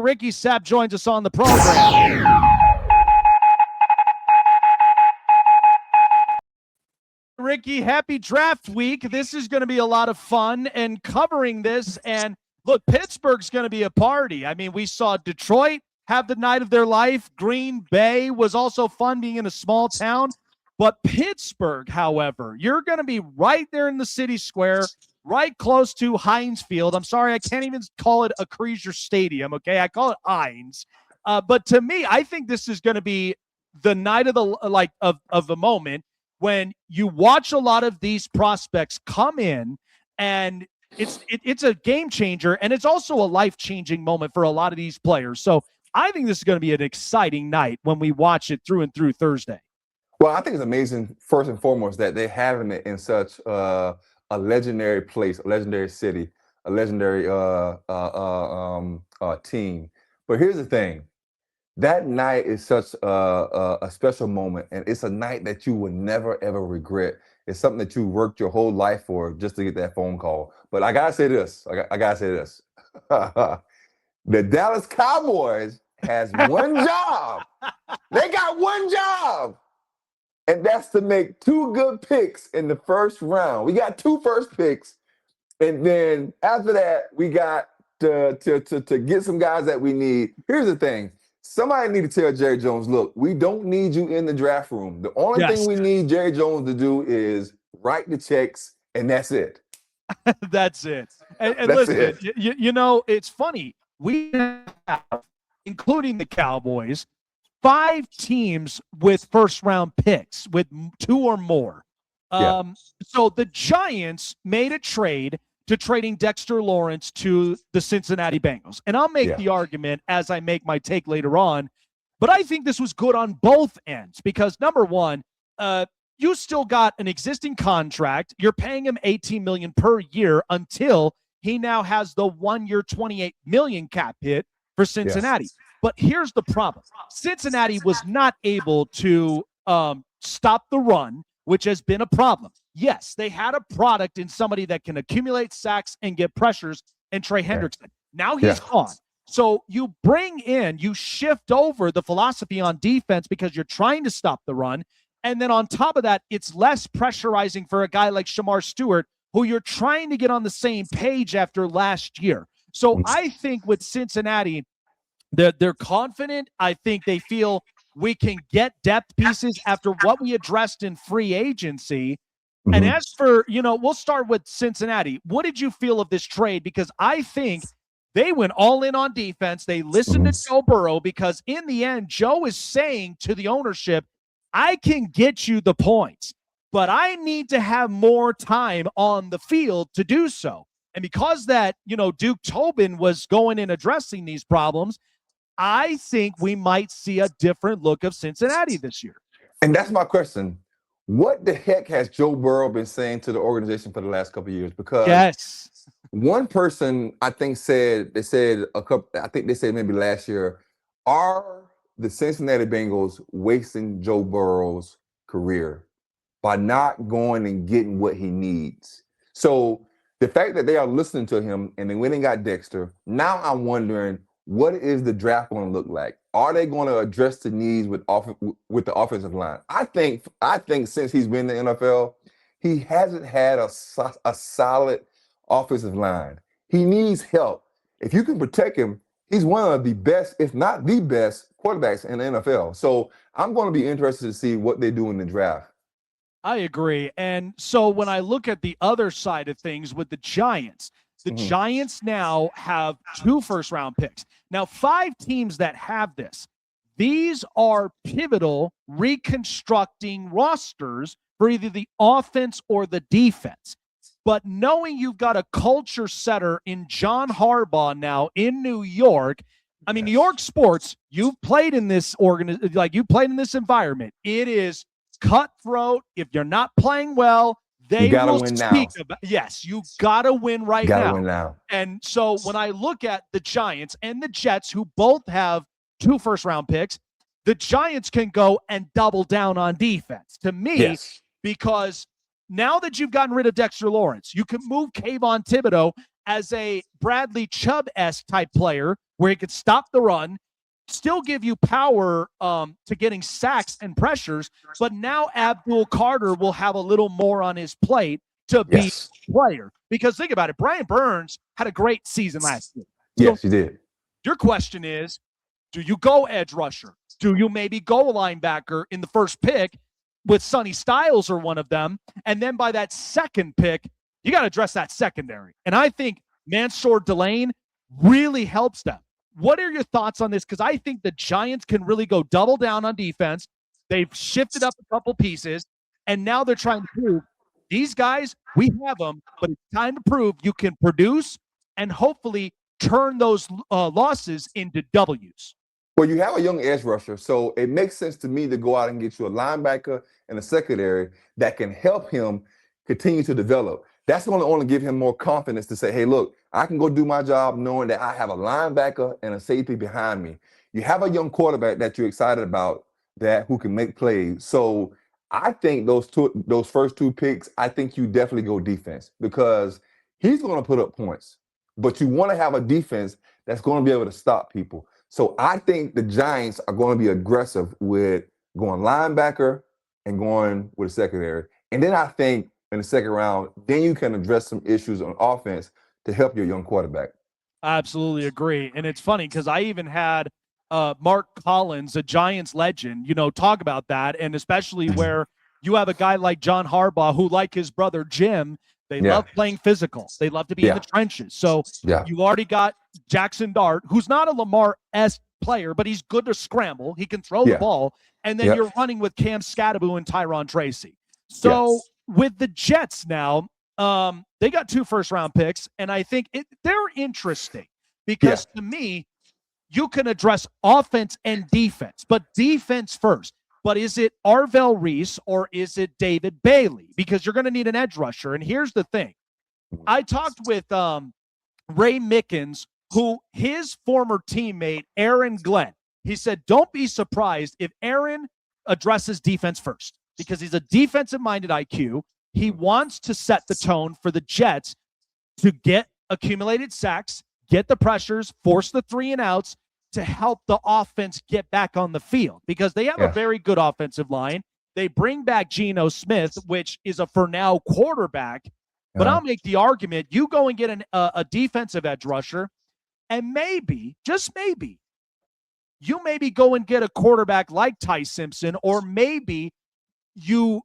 Ricky Sapp joins us on the program. Ricky, happy draft week. This is going to be a lot of fun and covering this. And look, Pittsburgh's going to be a party. I mean, we saw Detroit have the night of their life. Green Bay was also fun being in a small town. But Pittsburgh, however, you're going to be right there in the city square, right close to Heinz Field. I'm sorry, I can't even call it a Acrisure Stadium, okay? I call it Heinz. But to me, I think this is going to be the night of the moment when you watch a lot of these prospects come in, and it's a game changer, and it's also a life-changing moment for a lot of these players. So I think this is going to be an exciting night when we watch it through and through Thursday. Well, I think it's amazing, first and foremost, that they're having it in such a legendary place, a legendary city, a legendary team. But here's the thing. That night is such a special moment, and it's a night that you will never, ever regret. It's something that you worked your whole life for just to get that phone call. But I got to say this. I got to say this. The Dallas Cowboys has one job. They got one job. And that's to make 2 good picks in the first round. We got 2 first picks. And then after that, we got to get some guys that we need. Here's the thing. Somebody need to tell Jerry Jones, look, we don't need you in the draft room. The only thing we need Jerry Jones to do is write the checks, and that's it. That's it. And that's listen, it. You know, it's funny. We have, including the Cowboys, 5 teams with first-round picks, with 2 or more. So the Giants made a trade to trading Dexter Lawrence to the Cincinnati Bengals. And I'll make the argument as I make my take later on, but I think this was good on both ends because, number one, you still got an existing contract. You're paying him $18 million per year until he now has the 1-year, $28 million cap hit for Cincinnati. Yes. But here's the problem. Cincinnati was not able to stop the run, which has been a problem. Yes, they had a product in somebody that can accumulate sacks and get pressures, and Trey Hendrickson. Now he's gone. So you you shift over the philosophy on defense because you're trying to stop the run. And then on top of that, it's less pressurizing for a guy like Shamar Stewart, who you're trying to get on the same page after last year. So I think with Cincinnati, they're confident. I think they feel we can get depth pieces after what we addressed in free agency. Mm-hmm. And as for, we'll start with Cincinnati. What did you feel of this trade? Because I think they went all in on defense. They listened to Joe Burrow because in the end, Joe is saying to the ownership, I can get you the points, but I need to have more time on the field to do so. And because that, Duke Tobin was going and addressing these problems, I think we might see a different look of Cincinnati this year. And that's my question. What the heck has Joe Burrow been saying to the organization for the last couple of years? Because one person I think they said maybe last year, are the Cincinnati Bengals wasting Joe Burrow's career by not going and getting what he needs? So the fact that they are listening to him and they went and got Dexter, now I'm wondering, what is the draft going to look like? Are they going to address the needs with the offensive line? I think since he's been in the NFL, he hasn't had a solid offensive line. He needs help. If you can protect him, he's one of the best, if not the best, quarterbacks in the NFL. So I'm going to be interested to see what they do in the draft. I agree. And so when I look at the other side of things with the Giants, the Giants now have 2 first-round picks. Now, 5 teams that have this. These are pivotal reconstructing rosters for either the offense or the defense. But knowing you've got a culture setter in John Harbaugh now in New York, I mean, New York sports, you've played in this you played in this environment. It is cutthroat. If you're not playing well, they will speak about. Yes, you gotta win right now. And so when I look at the Giants and the Jets, who both have 2 first-round picks, the Giants can go and double down on defense. To me, because now that you've gotten rid of Dexter Lawrence, you can move Kayvon Thibodeau as a Bradley Chubb-esque type player where he could stop the run, still give you power to getting sacks and pressures, but now Abdul Carter will have a little more on his plate to be a player. Because think about it, Brian Burns had a great season last year. Yes, he did. Your question is, do you go edge rusher? Do you maybe go linebacker in the first pick with Sonny Styles or one of them? And then by that second pick, you got to address that secondary. And I think Mansour Delane really helps them. What are your thoughts on this? Because I think the Giants can really go double down on defense. They've shifted up a couple pieces, and now they're trying to prove these guys, we have them, but it's time to prove you can produce and hopefully turn those losses into W's. Well, you have a young edge rusher, so it makes sense to me to go out and get you a linebacker and a secondary that can help him continue to develop. That's going to only give him more confidence to say, hey, look, I can go do my job knowing that I have a linebacker and a safety behind me. You have a young quarterback that you're excited about that who can make plays. So I think those first two picks, I think you definitely go defense because he's going to put up points. But you want to have a defense that's going to be able to stop people. So I think the Giants are going to be aggressive with going linebacker and going with a secondary. And then I think in the second round, then you can address some issues on offense to help your young quarterback. I absolutely agree. And it's funny because I even had Mark Collins, a Giants legend, talk about that. And especially where you have a guy like John Harbaugh who, like his brother Jim, they love playing physical. They love to be in the trenches. So you already got Jackson Dart, who's not a Lamar-esque player, but he's good to scramble. He can throw the ball. And then you're running with Cam Scatterbo and Tyron Tracy. So with the Jets now, they got 2 first-round picks, and I think they're interesting because to me, you can address offense and defense, but defense first. But is it Arvell Reese or is it David Bailey? Because you're going to need an edge rusher. And here's the thing. I talked with Ray Mickens, who his former teammate, Aaron Glenn, he said, don't be surprised if Aaron addresses defense first because he's a defensive-minded IQ. He wants to set the tone for the Jets to get accumulated sacks, get the pressures, force the 3-and-outs, to help the offense get back on the field because they have a very good offensive line. They bring back Geno Smith, which is a for now quarterback. But I'll make the argument you go and get a defensive edge rusher, and maybe, just maybe, you maybe go and get a quarterback like Ty Simpson, or maybe you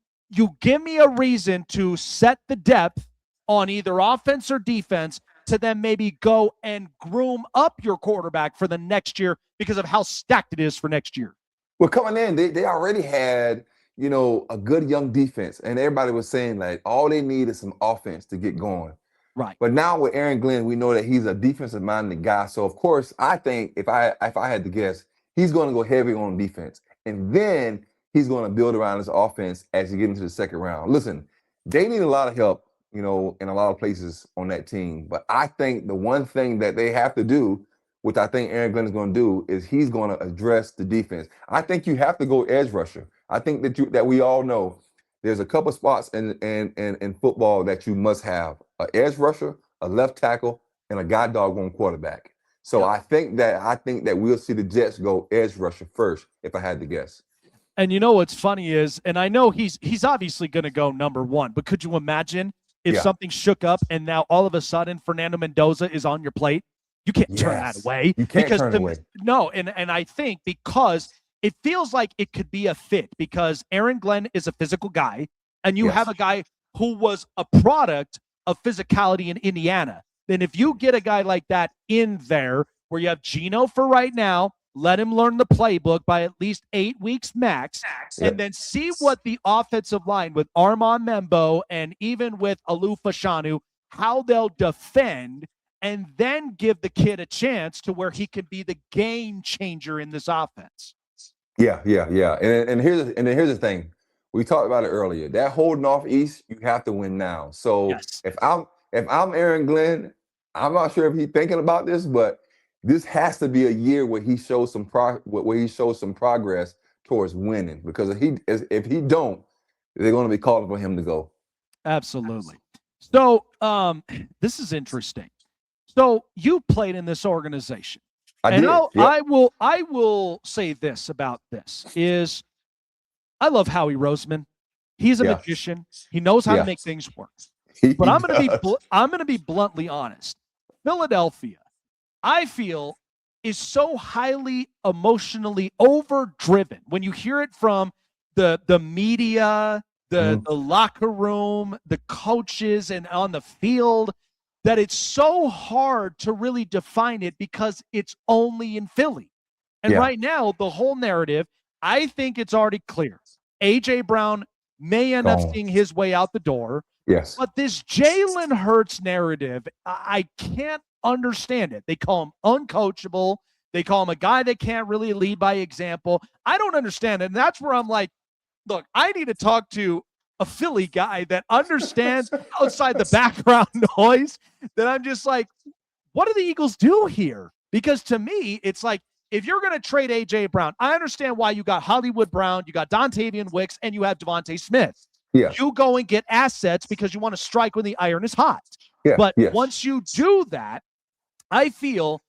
give me a reason to set the depth on either offense or defense to then maybe go and groom up your quarterback for the next year because of how stacked it is for next year. Well, coming in, they already had, a good young defense. And everybody was saying, like, all they need is some offense to get going. Right. But now with Aaron Glenn, we know that he's a defensive-minded guy. So, of course, I think if I had to guess, he's going to go heavy on defense. And then he's going to build around his offense as you get into the second round. Listen, they need a lot of help, in a lot of places on that team. But I think the one thing that they have to do, which I think Aaron Glenn is going to do, is he's going to address the defense. I think you have to go edge rusher. I think that we all know there's a couple spots in football that you must have: an edge rusher, a left tackle, and a god doggone quarterback. So I think that we'll see the Jets go edge rusher first, if I had to guess. And what's funny is, and I know he's obviously going to go number 1, but could you imagine if something shook up and now all of a sudden Fernando Mendoza is on your plate? You can't turn that away. You can't turn it away. No, and I think because it feels like it could be a fit because Aaron Glenn is a physical guy, and you have a guy who was a product of physicality in Indiana. Then if you get a guy like that in there where you have Geno for right now, let him learn the playbook by at least 8 weeks max, and then see what the offensive line with Armand Membo and even with Alou Fashanu, how they'll defend, and then give the kid a chance to where he can be the game changer in this offense. Yeah. And here's the thing. We talked about it earlier. That holding off East, you have to win now. So if I'm Aaron Glenn, I'm not sure if he's thinking about this, but this has to be a year where he shows some progress towards winning. Because if he don't, they're going to be calling for him to go. Absolutely. So this is interesting So you played in this organization. I will say this about this is I love Howie Roseman. He's a magician. He knows how to make things work. But I'm going to be bluntly honest. Philadelphia, I feel, is so highly emotionally overdriven. When you hear it from the media, the locker room, the coaches, and on the field, that it's so hard to really define it because it's only in Philly. And right now, the whole narrative, I think it's already clear. A.J. Brown may end up seeing his way out the door. Yes. But this Jalen Hurts narrative, I can't understand it. They call him uncoachable. They call him a guy that can't really lead by example. I don't understand it. And that's where I'm like, look, I need to talk to a Philly guy that understands outside the background noise, that I'm just like, what do the Eagles do here? Because to me, it's like, if you're going to trade A.J. Brown, I understand why you got Hollywood Brown, you got Dontavian Wicks, and you have Devontae Smith. Yeah. You go and get assets because you want to strike when the iron is hot. Yeah. But once you do that, I feel,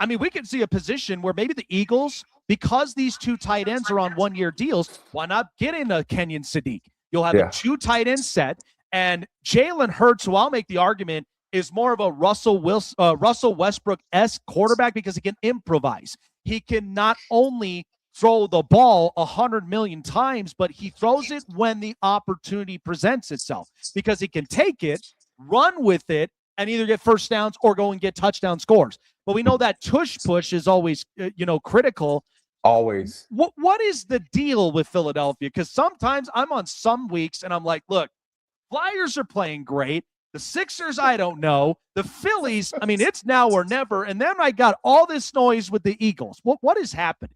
I mean, we can see a position where maybe the Eagles, because these two tight ends are on one-year deals, why not get in a Kenyon Sadiq? You'll have a two tight end set, and Jalen Hurts, who I'll make the argument, is more of a Russell Westbrook-esque quarterback because he can improvise. He can not only throw the ball 100 million times, but he throws it when the opportunity presents itself because he can take it, run with it, and either get first downs or go and get touchdown scores. But we know that tush push is always, critical. Always. What is the deal with Philadelphia? Because sometimes I'm on some weeks and I'm like, look, Flyers are playing great. The Sixers, I don't know. The Phillies, I mean, it's now or never. And then I got all this noise with the Eagles. What is happening?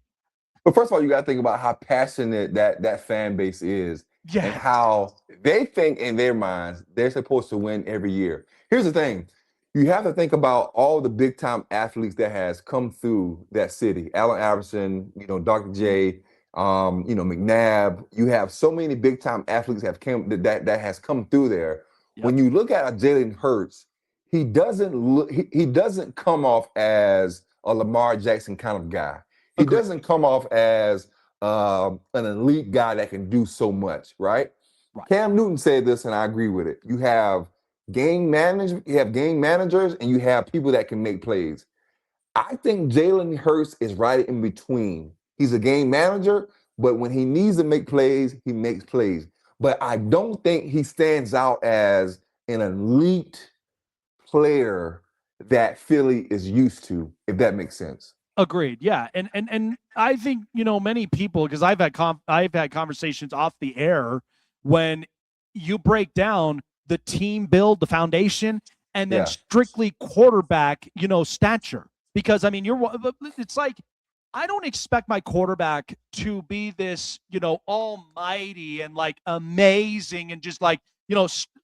But first of all, you got to think about how passionate that fan base is and how they think in their minds they're supposed to win every year. Here's the thing. You have to think about all the big-time athletes that has come through that city. Allen Iverson, Dr. J, McNabb. You have so many big-time athletes that has come through there. Yep. When you look at Jalen Hurts, he doesn't come off as a Lamar Jackson kind of guy. He doesn't come off as an elite guy that can do so much, right? Cam Newton said this, and I agree with it. You have game managers, and you have people that can make plays. I think Jalen Hurts is right in between. He's a game manager, but when he needs to make plays, he makes plays. But I don't think he stands out as an elite player that Philly is used to, if that makes sense. Agreed. Yeah. And I think, many people, because I've had conversations off the air when you break down the team build, the foundation, and then strictly quarterback, stature. Because, I mean, it's like, I don't expect my quarterback to be this, almighty and like amazing and just like,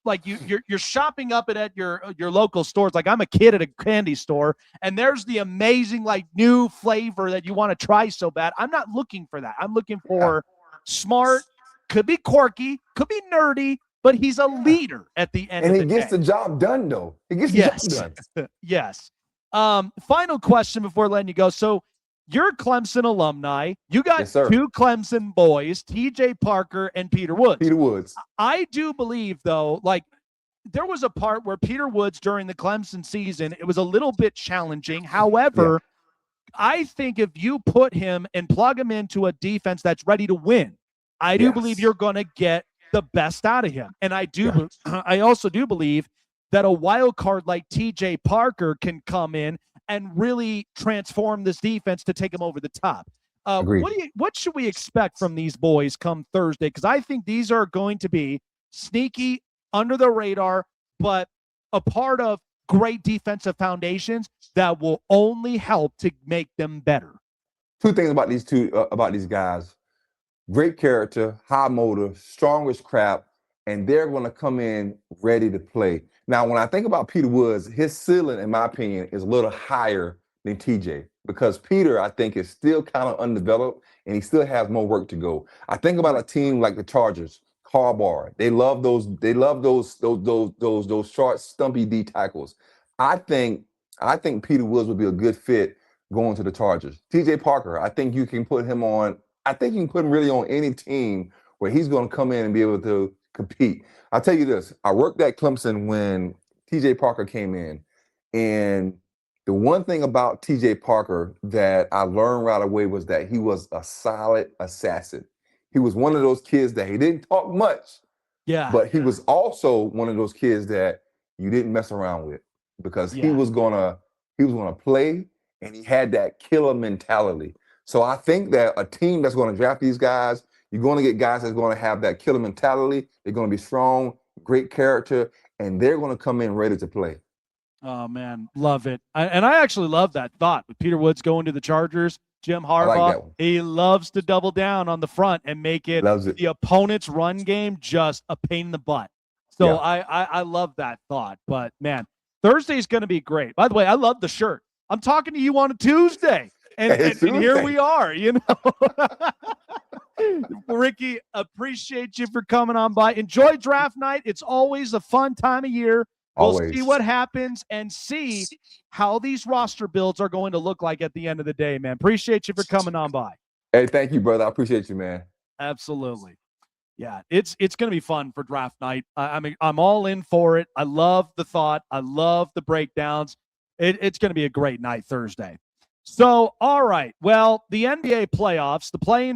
like you're shopping up at your local stores. Like I'm a kid at a candy store and there's the amazing like new flavor that you want to try so bad. I'm not looking for that. I'm looking for smart, could be quirky, could be nerdy, but he's a leader at the end of the day. And he gets the job done though. He gets the job done. Yes. Final question before letting you go. So you're Clemson alumni. You got two Clemson boys, TJ Parker and Peter Woods. I do believe, though, like there was a part where Peter Woods during the Clemson season, it was a little bit challenging. However, I think if you put him and plug him into a defense that's ready to win, I do believe you're going to get the best out of him. And I also do believe that a wild card like TJ Parker can come in and really transform this defense to take them over the top. What should we expect from these boys come Thursday? Because I think these are going to be sneaky, under the radar, but a part of great defensive foundations that will only help to make them better. Two things about these guys. Great character, high motor, strong as crap, and they're going to come in ready to play. Now, when I think about Peter Woods, his ceiling, in my opinion, is a little higher than TJ because Peter, I think, is still kind of undeveloped and he still has more work to go. I think about a team like the Chargers, Carbar. They love those short, stumpy D tackles. I think I think Peter Woods would be a good fit going to the Chargers. T.J. Parker, I think you can put him on. I think you can put him really on any team where he's going to come in and be able to compete. I'll tell you this. I worked at Clemson when T.J. Parker came in. And the one thing about T.J. Parker that I learned right away was that he was a solid assassin. He was one of those kids that he didn't talk much. Yeah. But he was also one of those kids that you didn't mess around with because he was gonna play, and he had that killer mentality. So I think that a team that's going to draft these guys, you're going to get guys that's going to have that killer mentality. They're going to be strong, great character, and they're going to come in ready to play. Oh, man, love it. I actually love that thought with Peter Woods going to the Chargers. Jim Harbaugh, he loves to double down on the front and make it the opponent's run game just a pain in the butt. So I love that thought. But, man, Thursday's going to be great. By the way, I love the shirt. I'm talking to you on a Tuesday. And here we are, you know. Ricky, appreciate you for coming on by. Enjoy draft night. It's always a fun time of year. We'll see what happens and see how these roster builds are going to look like at the end of the day, man. Appreciate you for coming on by. Hey, thank you, brother. I appreciate you, man. Absolutely. Yeah, it's going to be fun for draft night. I mean, I'm all in for it. I love the thought. I love the breakdowns. It's going to be a great night Thursday. So, all right. Well, the NBA playoffs, the play-in